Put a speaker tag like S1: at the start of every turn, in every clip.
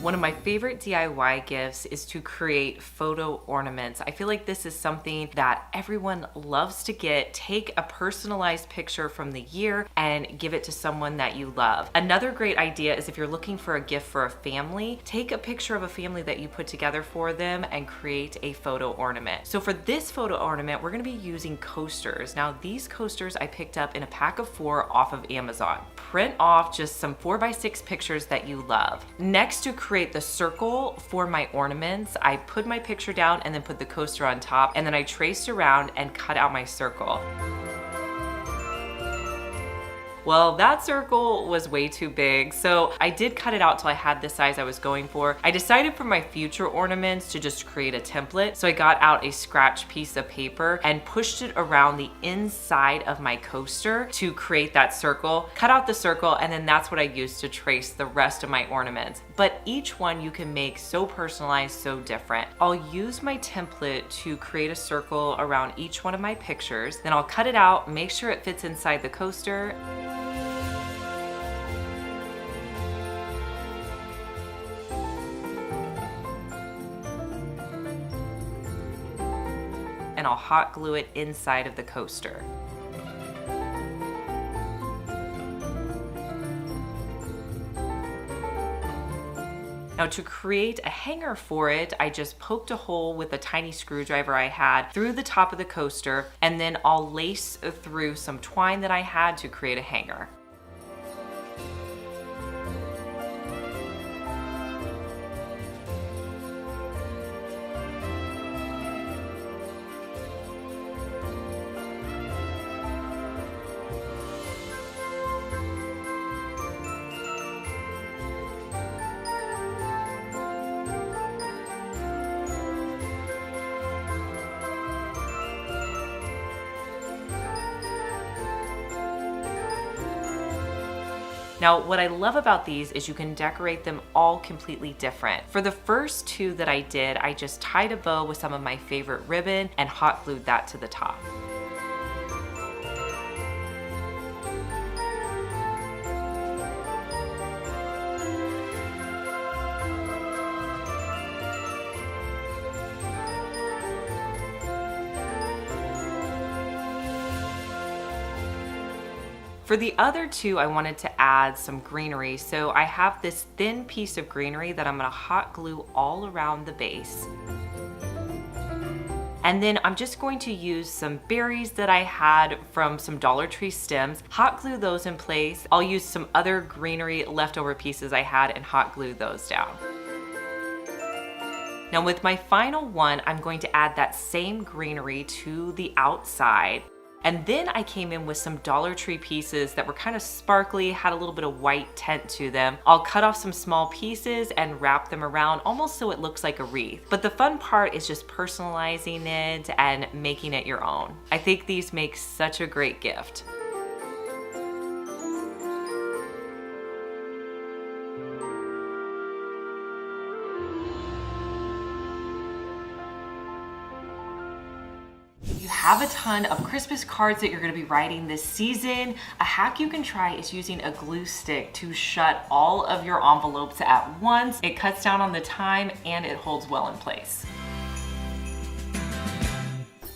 S1: One of my favorite DIY gifts is to create photo ornaments. I feel like this is something that everyone loves to get. Take a personalized picture from the year and give it to someone that you love. Another great idea is if you're looking for a gift for a family, take a picture of a family that you put together for them and create a photo ornament. So for this photo ornament, we're gonna be using coasters. Now these coasters I picked up in a pack of 4 off of Amazon. Print off just some 4x6 pictures that you love. Next, to create the circle for my ornaments, I put my picture down and then put the coaster on top, and then I traced around and cut out my circle. Well, that circle was way too big, so I did cut it out till I had the size I was going for. I decided for my future ornaments to just create a template, so I got out a scratch piece of paper and pushed it around the inside of my coaster to create that circle. Cut out the circle, and then that's what I used to trace the rest of my ornaments. But each one you can make so personalized, so different. I'll use my template to create a circle around each one of my pictures, then I'll cut it out, make sure it fits inside the coaster. And I'll hot glue it inside of the coaster. Now to create a hanger for it, I just poked a hole with a tiny screwdriver I had through the top of the coaster, and then I'll lace through some twine that I had to create a hanger. Now, what I love about these is you can decorate them all completely different. For the first 2 that I did, I just tied a bow with some of my favorite ribbon and hot glued that to the top. For the other 2, I wanted to add some greenery, so I have this thin piece of greenery that I'm gonna hot glue all around the base. And then I'm just going to use some berries that I had from some Dollar Tree stems, hot glue those in place. I'll use some other greenery leftover pieces I had and hot glue those down. Now with my final one, I'm going to add that same greenery to the outside. And then I came in with some Dollar Tree pieces that were kind of sparkly, had a little bit of white tint to them. I'll cut off some small pieces and wrap them around almost so it looks like a wreath. But the fun part is just personalizing it and making it your own. I think these make such a great gift. You have a ton of Christmas cards that you're gonna be writing this season. A hack you can try is using a glue stick to shut all of your envelopes at once. It cuts down on the time and it holds well in place.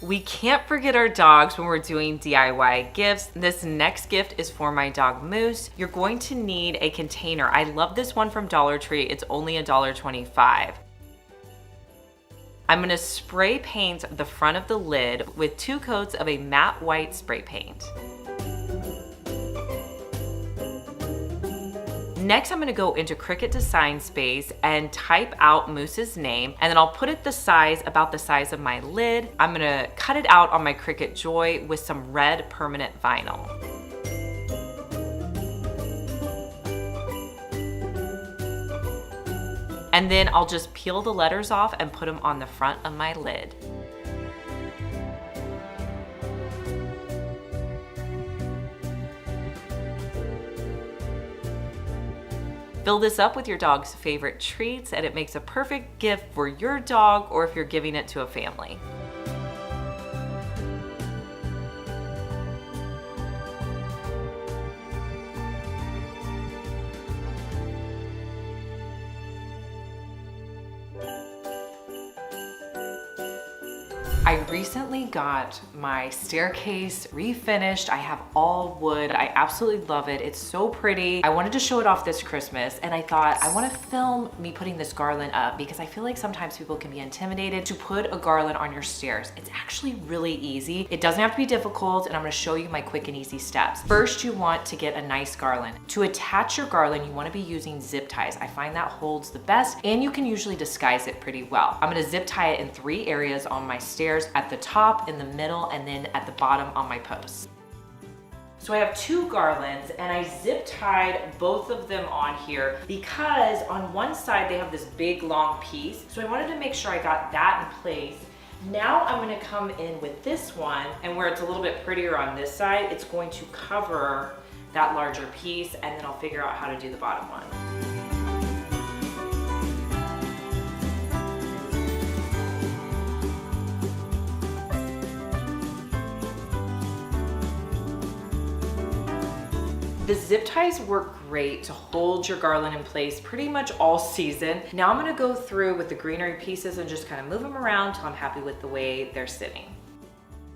S1: We can't forget our dogs when we're doing DIY gifts. This next gift is for my dog Moose. You're going to need a container. I love this one from Dollar Tree. It's only $1.25. I'm gonna spray paint the front of the lid with 2 coats of a matte white spray paint. Next, I'm gonna go into Cricut Design Space and type out Moose's name, and then I'll put it about the size of my lid. I'm gonna cut it out on my Cricut Joy with some red permanent vinyl. And then I'll just peel the letters off and put them on the front of my lid. Fill this up with your dog's favorite treats, and it makes a perfect gift for your dog or if you're giving it to a family. I recently got my staircase refinished. I have all wood. I absolutely love it. It's so pretty. I wanted to show it off this Christmas, and I thought I want to film me putting this garland up because I feel like sometimes people can be intimidated to put a garland on your stairs. It's actually really easy. It doesn't have to be difficult, and I'm going to show you my quick and easy steps. First, you want to get a nice garland. To attach your garland, you want to be using zip ties. I find that holds the best, and you can usually disguise it pretty well. I'm going to zip tie it in 3 areas on my stairs, at the top, in the middle, and then at the bottom on my posts. So I have 2 garlands, and I zip tied both of them on here because on one side they have this big long piece. So I wanted to make sure I got that in place. Now I'm going to come in with this one, and where it's a little bit prettier on this side, it's going to cover that larger piece, and then I'll figure out how to do the bottom one. The zip ties work great to hold your garland in place pretty much all season. Now I'm gonna go through with the greenery pieces and just kind of move them around till I'm happy with the way they're sitting.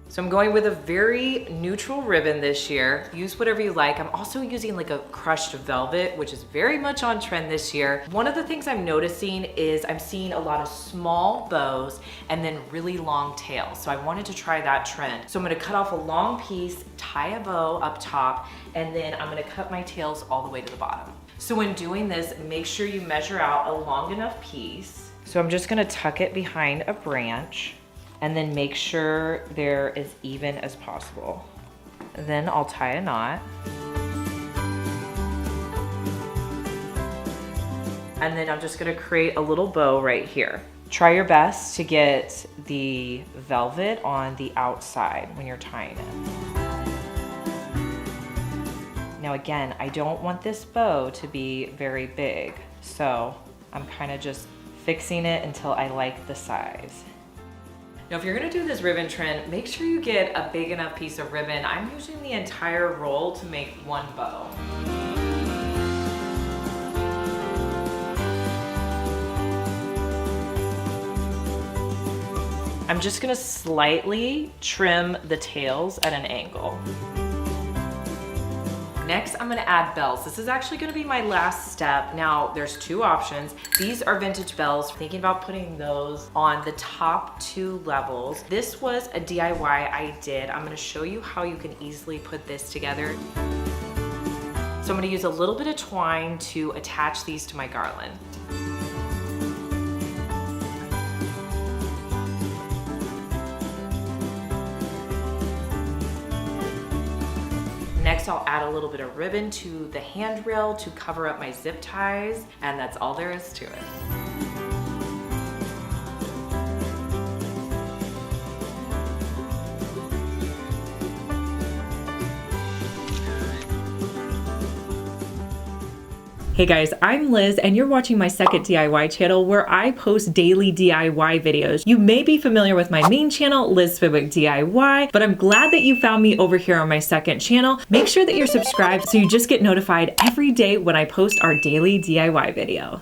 S1: So I'm going with a very neutral ribbon this year. Use whatever you like. I'm also using like a crushed velvet, which is very much on trend this year. One of the things I'm noticing is I'm seeing a lot of small bows and then really long tails. So I wanted to try that trend. So I'm gonna cut off a long piece, tie a bow up top, and then I'm gonna cut my tails all the way to the bottom. So when doing this, make sure you measure out a long enough piece. So I'm just gonna tuck it behind a branch, and then make sure they're as even as possible. Then I'll tie a knot. And then I'm just gonna create a little bow right here. Try your best to get the velvet on the outside when you're tying it. Now again, I don't want this bow to be very big, so I'm kind of just fixing it until I like the size. Now, if you're gonna do this ribbon trend, make sure you get a big enough piece of ribbon. I'm using the entire roll to make one bow. I'm just gonna slightly trim the tails at an angle. Next, I'm gonna add bells. This is actually gonna be my last step. Now, there's 2 options. These are vintage bells. Thinking about putting those on the top 2 levels. This was a DIY I did. I'm gonna show you how you can easily put this together. So I'm gonna use a little bit of twine to attach these to my garland. Next, I'll add a little bit of ribbon to the handrail to cover up my zip ties, and that's all there is to it. Hey guys, I'm Liz and you're watching my second DIY channel where I post daily DIY videos. You may be familiar with my main channel, Liz Fenwick DIY, but I'm glad that you found me over here on my second channel. Make sure that you're subscribed so you just get notified every day when I post our daily DIY video.